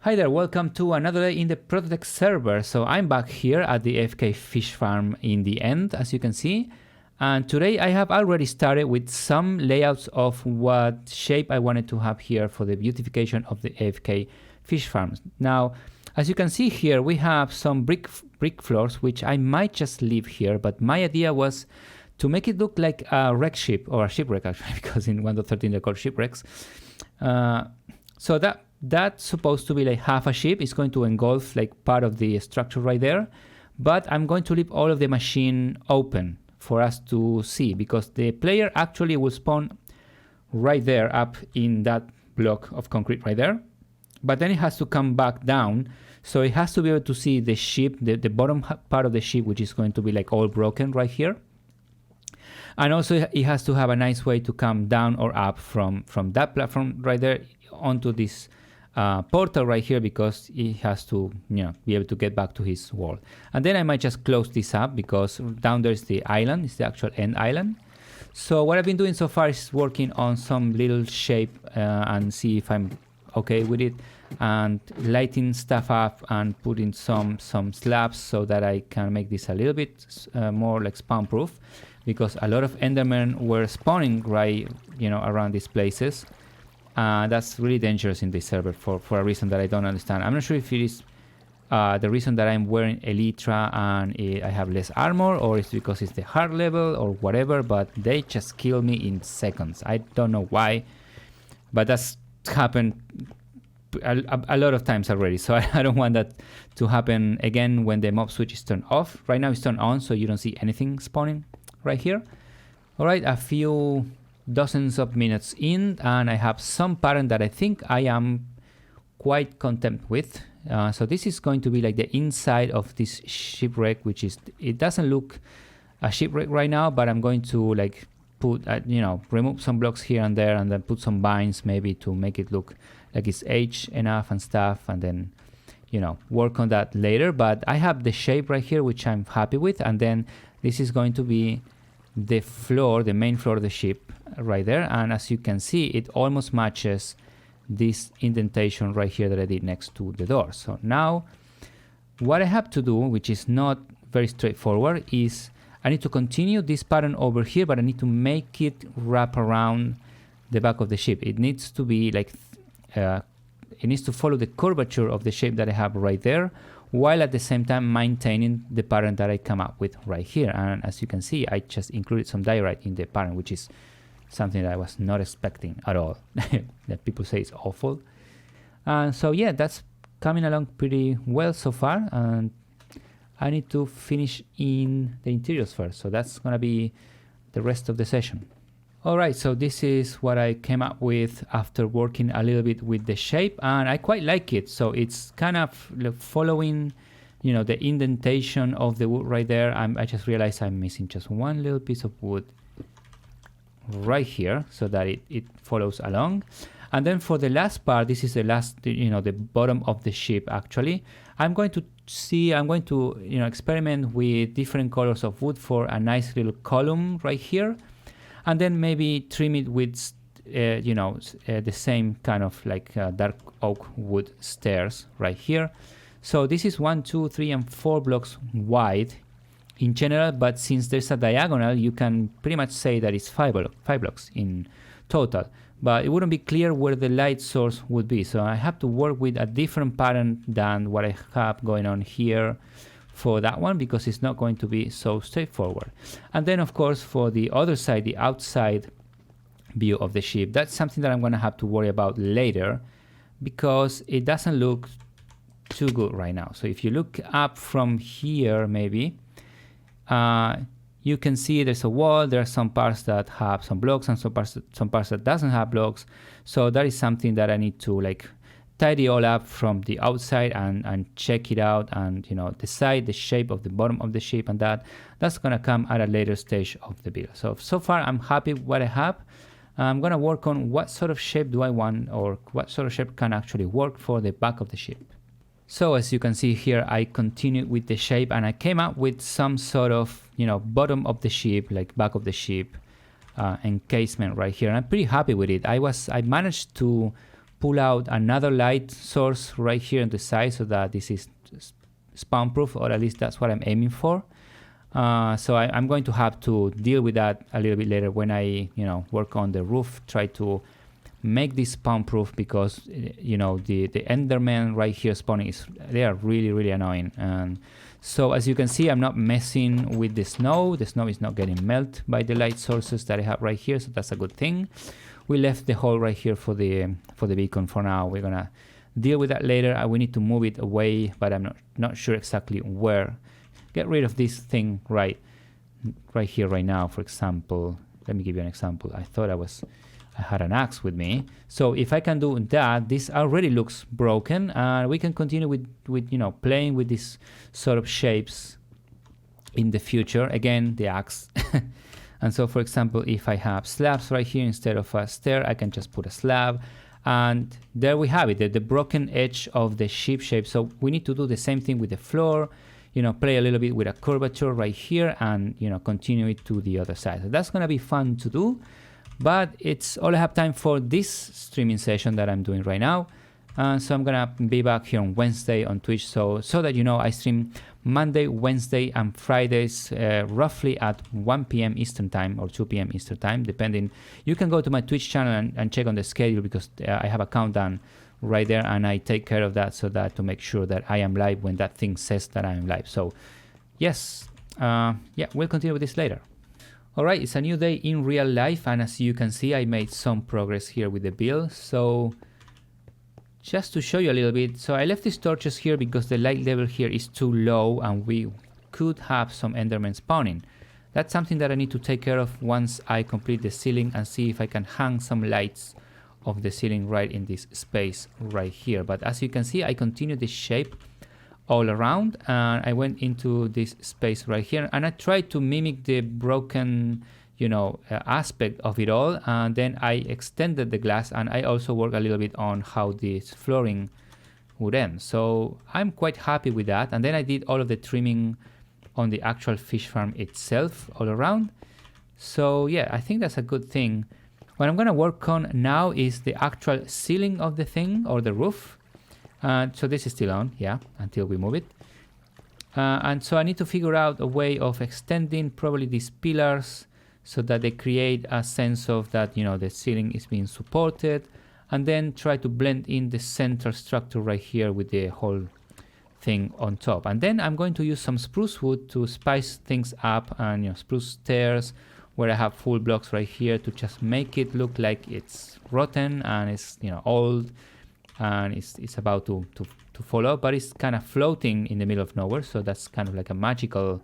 Hi there, welcome to another day in the ProtoTech server. So I'm back here at the AFK Fish farm in the end, as you can see. And today I have already started with some layouts of what shape I wanted to have here for the beautification of the AFK Fish farms. Now, as you can see here, we have some brick floors, which I might just leave here, but my idea was to make it look like a wreck ship, or a shipwreck actually, because in 1.13 they're called shipwrecks. So that's supposed to be like half a ship. It's going to engulf like part of the structure right there, but I'm going to leave all of the machine open for us to see, because the player actually will spawn right there up in that block of concrete right there, but then it has to come back down, so it has to be able to see the ship, the bottom part of the ship, which is going to be like all broken right here. And also it has to have a nice way to come down or up from that platform right there onto this portal right here, because he has to be able to get back to his wall. And then I might just close this up, because down there's the island, it's the actual end island. So what I've been doing so far is working on some little shape and see if I'm okay with it, and lighting stuff up and putting some slabs so that I can make this a little bit more like spawn proof, because a lot of endermen were spawning right around these places. That's really dangerous in this server for a reason that I don't understand. I'm not sure if it is the reason that I'm wearing Elytra and I have less armor, or it's because it's the hard level or whatever, but they just kill me in seconds. I don't know why, but that's happened a lot of times already, so I don't want that to happen again when the mob switch is turned off. Right now it's turned on, so you don't see anything spawning right here. Alright, a few dozens of minutes in, and I have some pattern that I think I am quite content with. So this is going to be like the inside of this shipwreck, which is, it doesn't look a shipwreck right now, but I'm going to like put remove some blocks here and there, and then put some vines maybe to make it look like it's aged enough and stuff, and then work on that later. But I have the shape right here, which I'm happy with, and then this is going to be the floor, the main floor of the ship right there. And as you can see, it almost matches this indentation right here that I did next to the door. So now what I have to do, which is not very straightforward, is I need to continue this pattern over here, but I need to make it wrap around the back of the ship. It needs to be like it needs to follow the curvature of the shape that I have right there, while at the same time maintaining the pattern that I come up with right here. And as you can see, I just included some diorite in the pattern, which is something that I was not expecting at all. That people say is awful. And so yeah, that's coming along pretty well so far, and I need to finish in the interiors first, so that's gonna be the rest of the session. Alright, so this is what I came up with after working a little bit with the shape, and I quite like it. So it's kind of following the indentation of the wood right there. I just realized I'm missing just one little piece of wood right here, so that it follows along. And then for the last part, this is the last, the bottom of the ship actually. I'm going to experiment with different colors of wood for a nice little column right here. And then maybe trim it with, the same kind of like dark oak wood stairs right here. So this is 1, 2, 3, and 4 blocks wide in general, but since there's a diagonal, you can pretty much say that it's 5 blocks in total. But it wouldn't be clear where the light source would be, so I have to work with a different pattern than what I have going on here for that one, because it's not going to be so straightforward. And then of course for the other side, the outside view of the ship, that's something that I'm going to have to worry about later, because it doesn't look too good right now. So if you look up from here, maybe you can see there's a wall. There are some parts that have some blocks and some parts that doesn't have blocks. So that is something that I need to like tidy all up from the outside and check it out, and decide the shape of the bottom of the ship, and that's gonna come at a later stage of the build. So far I'm happy with what I have. I'm gonna work on what sort of shape do I want, or what sort of shape can actually work for the back of the ship. So as you can see here, I continued with the shape, and I came up with some sort of bottom of the ship, like back of the ship encasement right here, and I'm pretty happy with it. I managed to pull out another light source right here on the side so that this is spawn proof, or at least that's what I'm aiming for. So I'm going to have to deal with that a little bit later when I, work on the roof, try to make this spawn proof, because the Enderman right here spawning they are really, really annoying. And so as you can see, I'm not messing with the snow. The snow is not getting melted by the light sources that I have right here, so that's a good thing. We left the hole right here for the beacon for now. We're gonna deal with that later. We need to move it away, but I'm not sure exactly where. Get rid of this thing right here right now, for example. Let me give you an example. I thought I had an axe with me. So if I can do that, this already looks broken, and we can continue with playing with these sort of shapes in the future. Again, the axe. And so, for example, if I have slabs right here instead of a stair, I can just put a slab, and there we have it, the broken edge of the ship shape. So we need to do the same thing with the floor. Play a little bit with a curvature right here, and continue it to the other side. So that's gonna be fun to do. But it's all I have time for this streaming session that I'm doing right now. So I'm gonna be back here on Wednesday on Twitch. So that I stream Monday, Wednesday, and Fridays roughly at 1 p.m. Eastern time or 2 p.m. Eastern time, depending. You can go to my Twitch channel and check on the schedule, because I have a countdown right there, and I take care of that to make sure that I am live when that thing says that I am live. So yes, we'll continue with this later. Alright, it's a new day in real life, and as you can see, I made some progress here with the build. So just to show you a little bit, so I left these torches here because the light level here is too low and we could have some Endermen spawning. That's something that I need to take care of once I complete the ceiling and see if I can hang some lights of the ceiling right in this space right here. But as you can see, I continue this shape all around, and I went into this space right here, and I tried to mimic the broken aspect of it all, and then I extended the glass, and I also worked a little bit on how this flooring would end. So I'm quite happy with that. And then I did all of the trimming on the actual fish farm itself all around. So yeah, I think that's a good thing. What I'm gonna work on now is the actual ceiling of the thing, or the roof. So this is still on, yeah, until we move it. And so I need to figure out a way of extending probably these pillars so that they create a sense of that, the ceiling is being supported, and then try to blend in the center structure right here with the whole thing on top. And then I'm going to use some spruce wood to spice things up, and spruce stairs where I have full blocks right here to just make it look like it's rotten and it's old, and it's about to fall off, but it's kind of floating in the middle of nowhere. So that's kind of like a magical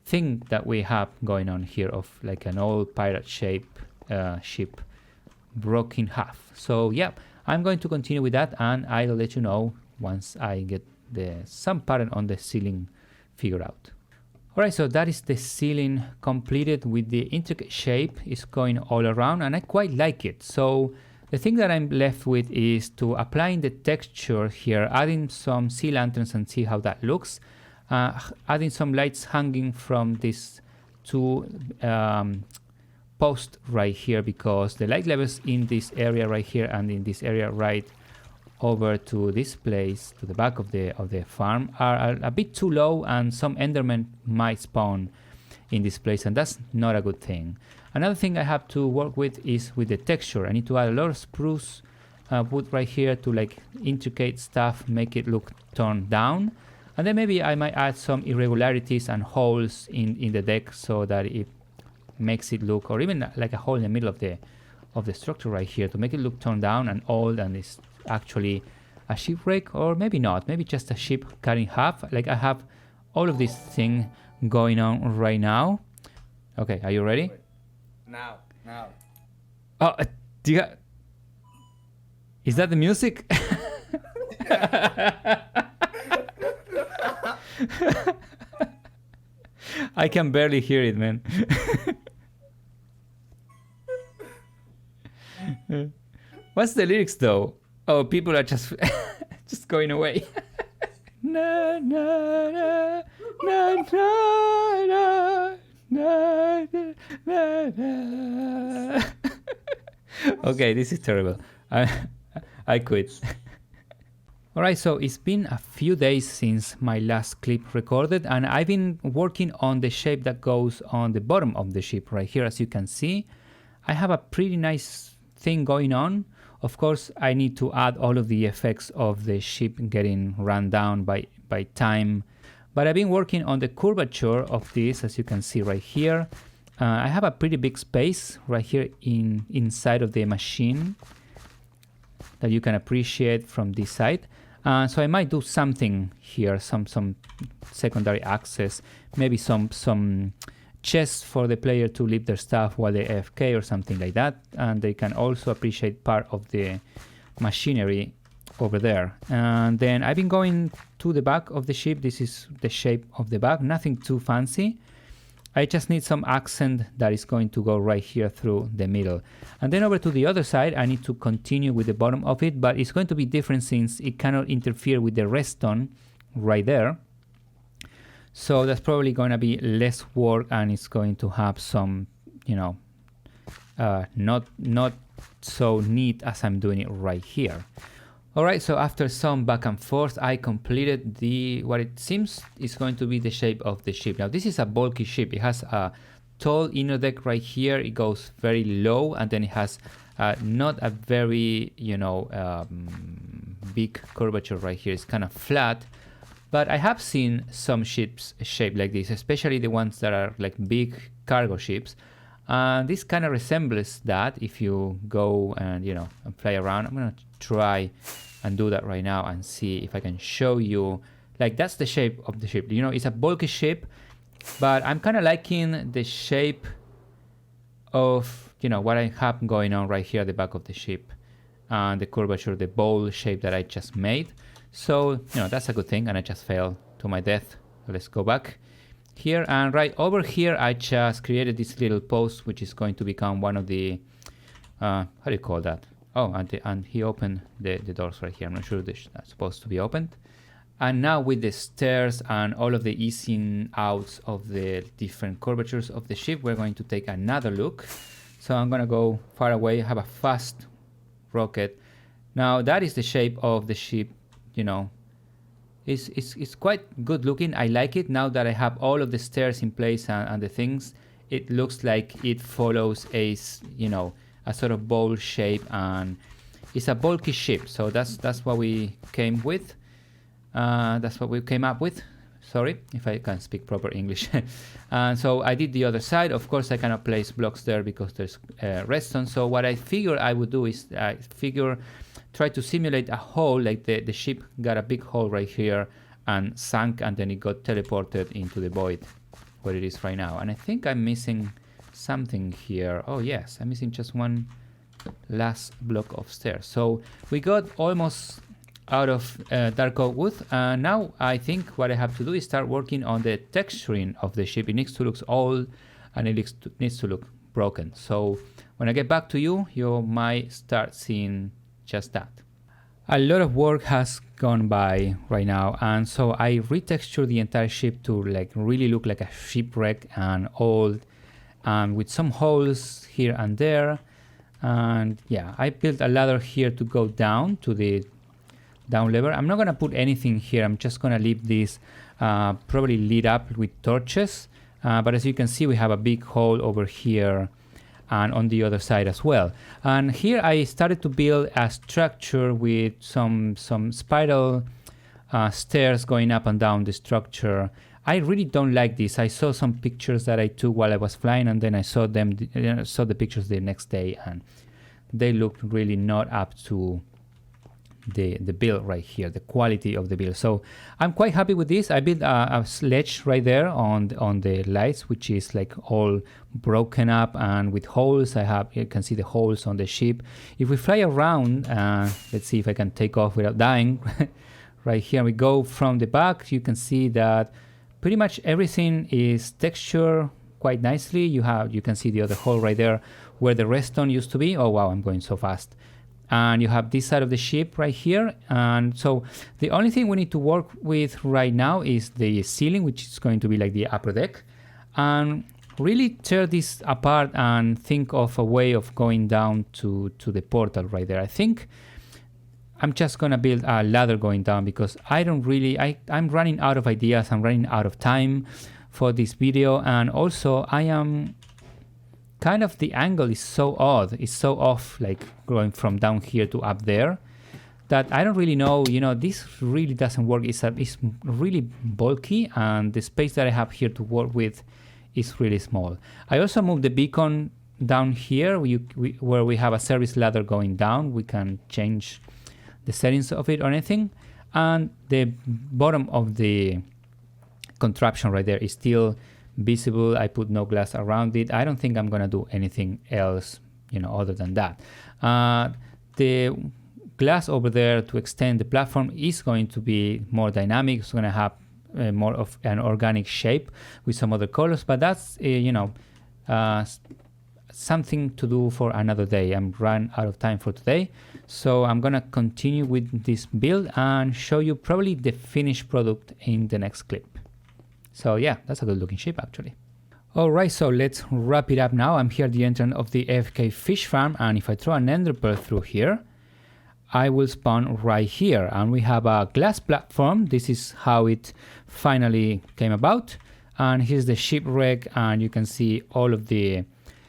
thing that we have going on here, of like an old pirate ship broke in half. So yeah, I'm going to continue with that, and I'll let you know once I get some pattern on the ceiling figured out. Alright, so that is the ceiling completed with the intricate shape. It's going all around, and I quite like it. So the thing that I'm left with is to applying the texture here, adding some sea lanterns and see how that looks. Adding some lights hanging from these two posts right here, because the light levels in this area right here and in this area right over to this place, to the back of the farm, are a bit too low, and some Endermen might spawn in this place, and that's not a good thing. Another thing I have to work with is with the texture. I need to add a lot of spruce wood right here to like intricate stuff, make it look toned down. And then maybe I might add some irregularities and holes in the deck so that it makes it look, or even like a hole in the middle of the structure right here to make it look toned down and old, and it's actually a shipwreck, or maybe not, maybe just a ship cut in half. Like I have all of this thing going on right now. Okay, are you ready? Now. Oh, is that the music? I can barely hear it, man. What's the lyrics though? Oh, people are just just going away. Na na na na na na na na. Okay, this is terrible. I quit. Alright, so it's been a few days since my last clip recorded, and I've been working on the shape that goes on the bottom of the ship right here. As you can see, I have a pretty nice thing going on. Of course, I need to add all of the effects of the ship getting run down by time. But I've been working on the curvature of this, as you can see right here. I have a pretty big space right here inside of the machine that you can appreciate from this side. So I might do something here, some secondary access, maybe some chests for the player to leave their stuff while they AFK or something like that. And they can also appreciate part of the machinery over there. And then I've been going to the back of the ship. This is the shape of the back, nothing too fancy. I just need some accent that is going to go right here through the middle. And then over to the other side, I need to continue with the bottom of it, but it's going to be different since it cannot interfere with the redstone right there. So that's probably going to be less work, and it's going to have some, you know, not so neat as I'm doing it right here. Alright, so after some back and forth, I completed what it seems is going to be the shape of the ship. Now this is a bulky ship. It has a tall inner deck right here. It goes very low, and then it has not a very, you know, big curvature right here. It's kind of flat. But I have seen some ships shaped like this, especially the ones that are like big cargo ships. This kind of resembles that if you go and, you know, and play around. I'm going to try and do that right now and see if I can show you. Like, that's the shape of the ship. You know, it's a bulky ship, but I'm kind of liking the shape of, you know, what I have going on right here at the back of the ship. And the curvature, the bowl shape that I just made. So, you know, that's a good thing, and I just fell to my death. Let's go back here, and right over here I just created this little post, which is going to become one of the how do you call that? Oh, and he opened the doors right here. I'm not sure they're supposed to be opened. And now with the stairs and all of the easing outs of the different curvatures of the ship, we're going to take another look. So I'm gonna go far away, have a fast rocket. Now that is the shape of the ship. You know, it's quite good looking. I like it now that I have all of the stairs in place and the things. It looks like it follows a, you know, a sort of bowl shape, and it's a bulky ship. So that's what we came with. That's what we came up with. Sorry if I can't speak proper English. So I did the other side. Of course, I cannot place blocks there because there's redstone. So what I figured I would do is try to simulate a hole, like the ship got a big hole right here and sank, and then it got teleported into the void where it is right now. And I think I'm missing something here. Oh yes, I'm missing just one last block of stairs. So we got almost out of dark oak wood, and now I think what I have to do is start working on the texturing of the ship. It needs to look old, and it needs to look broken. So when I get back to you, you might start seeing just that. A lot of work has gone by right now, and so I retextured the entire ship to like really look like a shipwreck and old, with some holes here and there. And yeah, I built a ladder here to go down to the down level. I'm not gonna put anything here. I'm just gonna leave this probably lit up with torches. But as you can see, we have a big hole over here and on the other side as well. And here I started to build a structure with some spiral stairs going up and down the structure. I really don't like this. I saw some pictures that I took while I was flying, and then I saw the pictures the next day, and they looked really not up to the build right here, the quality of the build. So I'm quite happy with this. I built a sledge right there on the lights, which is like all broken up and with holes. You can see the holes on the ship. If we fly around, let's see if I can take off without dying. Right here we go from the back. You can see that pretty much everything is textured quite nicely. You can see the other hole right there where the redstone used to be. Oh wow, I'm going so fast. And you have this side of the ship right here. And so the only thing we need to work with right now is the ceiling, which is going to be like the upper deck. And really tear this apart and think of a way of going down to the portal right there. I think I'm just gonna build a ladder going down because I'm running out of ideas, I'm running out of time for this video, and also I am kind of, the angle is so odd, it's so off, like going from down here to up there, that I don't really know, this really doesn't work. It's really bulky, and the space that I have here to work with is really small. I also moved the beacon down here where we have a service ladder going down. We can change the settings of it or anything, and the bottom of the contraption right there is still visible. I put no glass around it. I don't think I'm gonna do anything else, other than that. The glass over there to extend the platform is going to be more dynamic. It's going to have more of an organic shape with some other colors, but that's something to do for another day. I'm run out of time for today, so I'm going to continue with this build and show you probably the finished product in the next clip. So yeah, that's a good looking ship actually. Alright, so let's wrap it up now. I'm here at the entrance of the AFK Fish Farm, and if I throw an ender pearl through here, I will spawn right here, and we have a glass platform. This is how it finally came about, and here's the Ship Wrek, and you can see all of the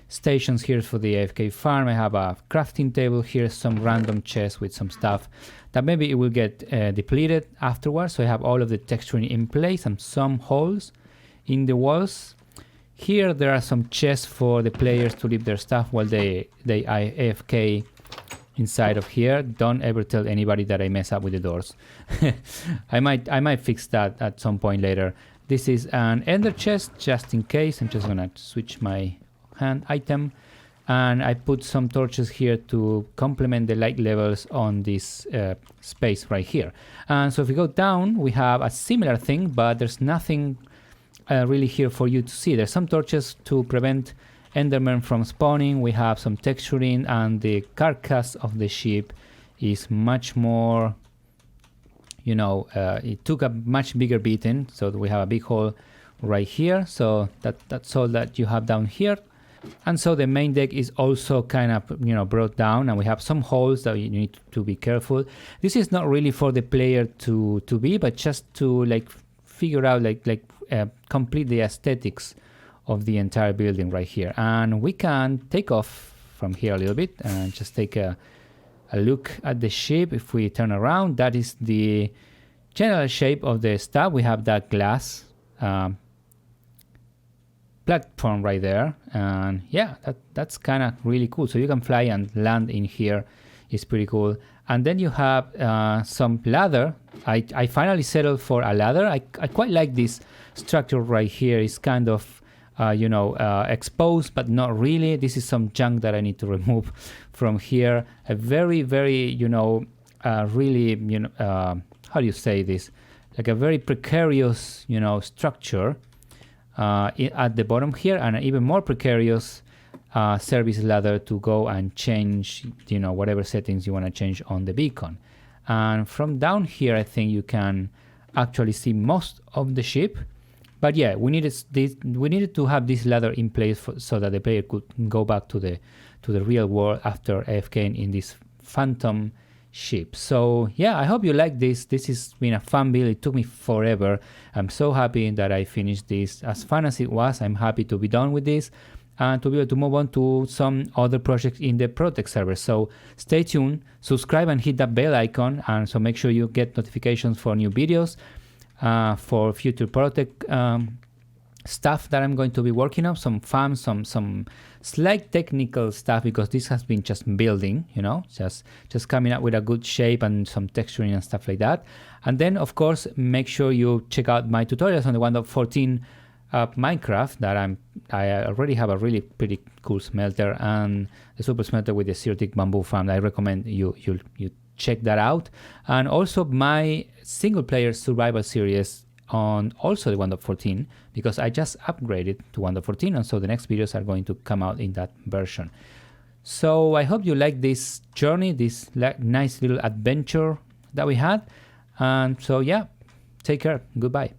stations here for the AFK farm. I have a crafting table here, some random chests with some stuff that maybe it will get depleted afterwards, so I have all of the texturing in place and some holes in the walls. Here there are some chests for the players to leave their stuff while they AFK inside of here. Don't ever tell anybody that I mess up with the doors. I might fix that at some point later. This is an ender chest just in case. I'm just gonna switch my hand item, and I put some torches here to complement the light levels on this space right here. And so if we go down, we have a similar thing, but there's nothing really here for you to see. There's some torches to prevent endermen from spawning. We have some texturing, and the carcass of the ship is much more, it took a much bigger beating, so we have a big hole right here. So that's all that you have down here. And so the main deck is also kind of brought down, and we have some holes that you need to be careful. This is not really for the player to be, but just to figure out complete the aesthetics of the entire building right here. And we can take off from here a little bit and just take a look at the ship. If we turn around, that is the general shape of the staff. We have that glass platform right there, and yeah, that's kind of really cool. So you can fly and land in here. It's pretty cool. And then you have some ladder. I finally settled for a ladder. I quite like this structure right here. It's kind of exposed, but not really. This is some junk that I need to remove from here. A very, very, really, how do you say this? Like a very precarious, structure at the bottom here, and an even more precarious service ladder to go and change, whatever settings you want to change on the beacon. And from down here, I think you can actually see most of the ship. But yeah, we needed to have this ladder in place so that the player could go back to the real world after AFKing in this phantom ship. So yeah, I hope you like this. This has been a fun build. It took me forever. I'm so happy that I finished this. As fun as it was, I'm happy to be done with this and to be able to move on to some other projects in the ProtoTech server. So stay tuned, subscribe and hit that bell icon, and so make sure you get notifications for new videos, for future ProtoTech stuff that I'm going to be working on, some fun, some slight technical stuff, because this has been just building, just coming up with a good shape and some texturing and stuff like that. And then of course, make sure you check out my tutorials on the 1.14 Minecraft that I already have a really pretty cool smelter, and the super smelter with the zero-tick bamboo farm. I recommend you check that out. And also my single player survival series on also the 1.14, because I just upgraded to 1.14, and so the next videos are going to come out in that version. So I hope you like this journey, this nice little adventure that we had. And so yeah, take care, goodbye.